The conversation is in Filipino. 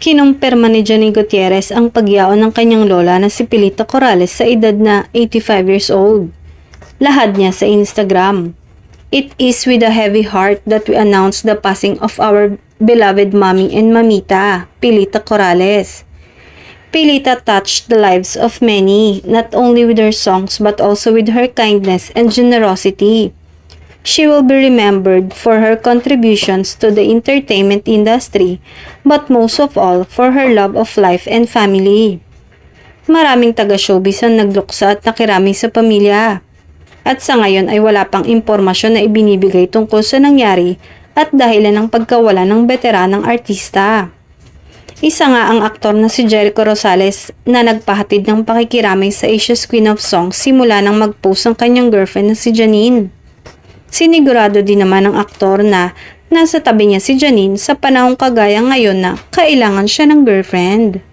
Kinumpirma ni Janine Gutierrez ang pagyaon ng kanyang lola na si Pilita Corrales sa edad na 85 years old. Lahad niya sa Instagram. It is with a heavy heart that we announce the passing of our beloved mommy and mamita, Pilita Corrales. Pilita touched the lives of many, not only with her songs but also with her kindness and generosity. She will be remembered for her contributions to the entertainment industry, but most of all for her love of life and family. Maraming taga-showbiz ang nagluksa at nakiramay sa pamilya. At sa ngayon ay wala pang impormasyon na ibinibigay tungkol sa nangyari at dahilan ng pagkawala ng veteranang artista. Isa nga ang aktor na si Jericho Rosales na nagpahatid ng pakikiramay sa Asia's Queen of Songs simula nang mag-post ang kanyang girlfriend na si Janine. Sinigurado din naman ng aktor na nasa tabi niya si Janine sa panahong kagaya ngayon na kailangan siya ng girlfriend.